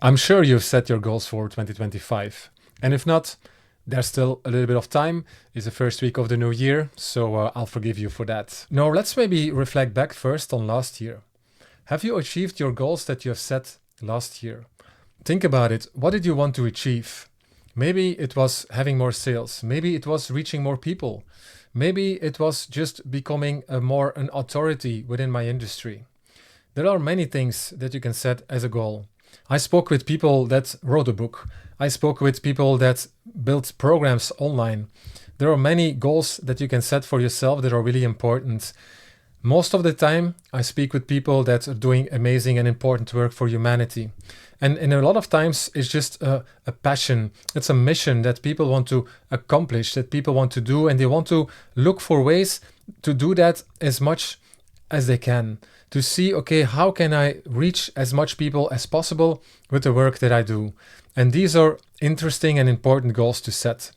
I'm sure you've set your goals for 2025. And if not, there's still a little bit of time. It's the first week of the new year, so I'll forgive you for that. Now, let's maybe reflect back first on last year. Have you achieved your goals that you have set last year? Think about it. What did you want to achieve? Maybe it was having more sales. Maybe it was reaching more people. Maybe it was just becoming an authority within my industry. There are many things that you can set as a goal. I spoke with people that wrote a book. I spoke with people that built programs online. There are many goals that you can set for yourself that are really important. Most of the time, I speak with people that are doing amazing and important work for humanity. And in a lot of times, it's just a passion. It's a mission that people want to accomplish, that people want to do, and they want to look for ways to do that as much as they can. To see, okay, how can I reach as much people as possible with the work that I do? And these are interesting and important goals to set.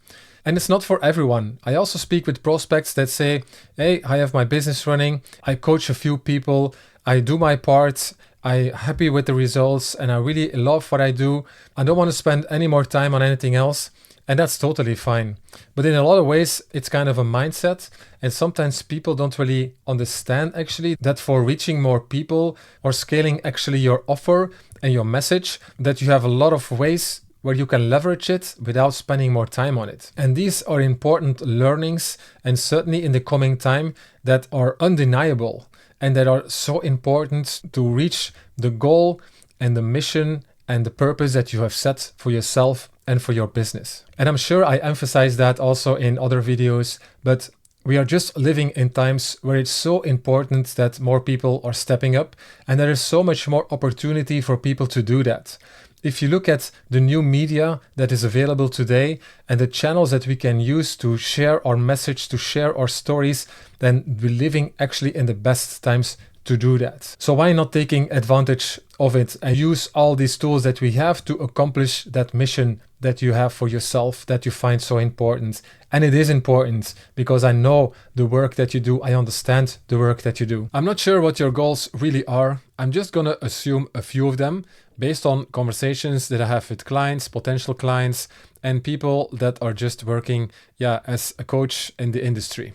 And it's not for everyone. I also speak with prospects that say, hey, I have my business running, I coach a few people, I do my part, I'm happy with the results, and I really love what I do. I don't want to spend any more time on anything else. And that's totally fine. But in a lot of ways, it's kind of a mindset. And sometimes people don't really understand actually that for reaching more people or scaling actually your offer and your message, that you have a lot of ways where you can leverage it without spending more time on it. And these are important learnings, and certainly in the coming time, that are undeniable and that are so important to reach the goal and the mission and the purpose that you have set for yourself and for your business. And I'm sure I emphasize that also in other videos, but we are just living in times where it's so important that more people are stepping up, and there is so much more opportunity for people to do that. If you look at the new media that is available today and the channels that we can use to share our message, to share our stories, then we're living actually in the best times to do that. So why not taking advantage of it and use all these tools that we have to accomplish that mission that you have for yourself that you find so important? And it is important because I know the work that you do. I understand the work that you do. I'm not sure what your goals really are. I'm just going to assume a few of them based on conversations that I have with clients, potential clients, and people that are just working as a coach in the industry.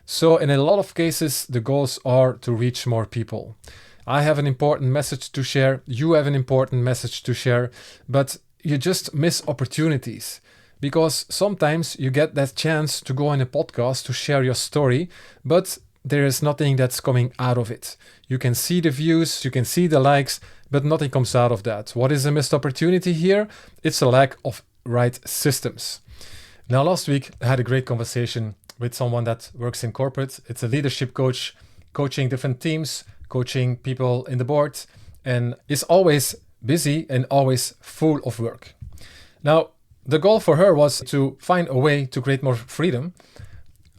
So in a lot of cases, the goals are to reach more people. I have an important message to share. You have an important message to share, but you just miss opportunities because sometimes you get that chance to go on a podcast to share your story, but there is nothing that's coming out of it. You can see the views, you can see the likes, but nothing comes out of that. What is a missed opportunity here? It's a lack of right systems. Now, last week, I had a great conversation with someone that works in corporate. It's a leadership coach, coaching different teams, coaching people in the board, and is always busy and always full of work. Now, the goal for her was to find a way to create more freedom.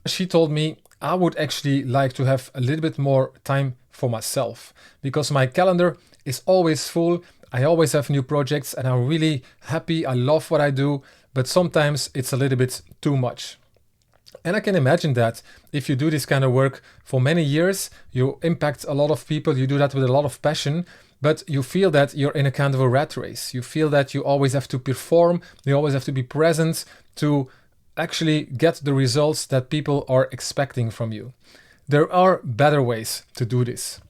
She told me, I would actually like to have a little bit more time for myself because my calendar is always full. I always have new projects and I'm really happy. I love what I do, but sometimes it's a little bit too much. And I can imagine that if you do this kind of work for many years, you impact a lot of people, you do that with a lot of passion, but you feel that you're in a kind of a rat race. You feel that you always have to perform, you always have to be present to actually get the results that people are expecting from you. There are better ways to do this.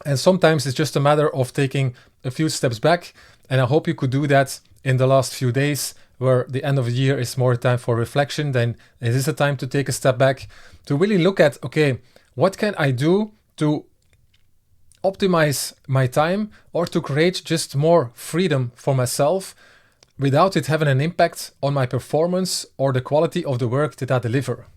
And sometimes it's just a matter of taking a few steps back. And I hope you could do that in the last few days, where the end of the year is more time for reflection. Then it is a time to take a step back to really look at, okay, what can I do to optimize my time or to create just more freedom for myself without it having an impact on my performance or the quality of the work that I deliver.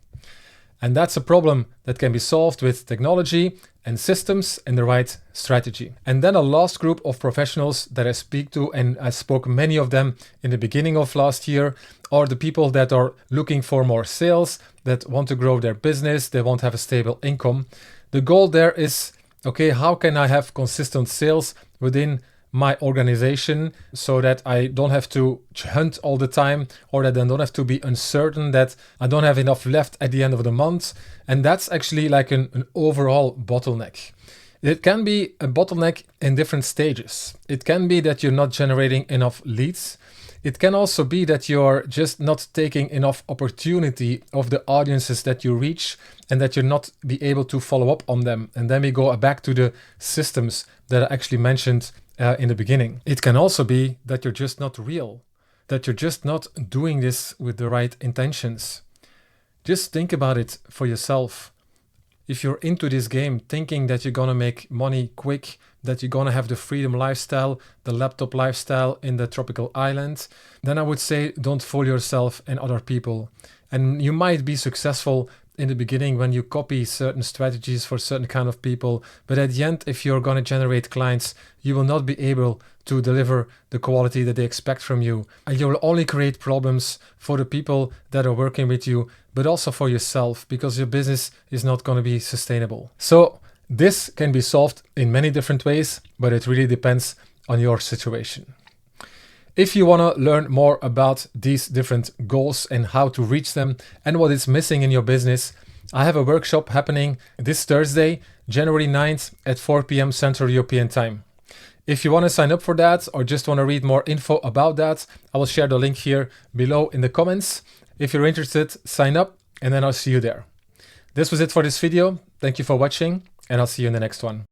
And that's a problem that can be solved with technology and systems and the right strategy. And then a last group of professionals that I speak to, and I spoke many of them in the beginning of last year, are the people that are looking for more sales, that want to grow their business, they want to have a stable income. The goal there is, okay, how can I have consistent sales within my organization so that I don't have to hunt all the time, or that I don't have to be uncertain that I don't have enough left at the end of the month. And that's actually like an overall bottleneck. It can be a bottleneck in different stages. It can be that you're not generating enough leads. It can also be that you're just not taking enough opportunity of the audiences that you reach and that you're not be able to follow up on them. And then we go back to the systems that I actually mentioned in the beginning. It can also be that you're just not real, that you're just not doing this with the right intentions. Just think about it for yourself. If you're into this game thinking that you're gonna make money quick, that you're gonna have the freedom lifestyle, the laptop lifestyle in the tropical island, then I would say don't fool yourself and other people. And you might be successful in the beginning when you copy certain strategies for certain kind of people, but at the end, if you're gonna generate clients, you will not be able to deliver the quality that they expect from you. And you will only create problems for the people that are working with you, but also for yourself, because your business is not going to be sustainable. So this can be solved in many different ways, but it really depends on your situation. If you want to learn more about these different goals and how to reach them and what is missing in your business, I have a workshop happening this Thursday, January 9th at 4 p.m. Central European Time. If you want to sign up for that or just want to read more info about that, I will share the link here below in the comments. If you're interested, sign up and then I'll see you there. This was it for this video. Thank you for watching and I'll see you in the next one.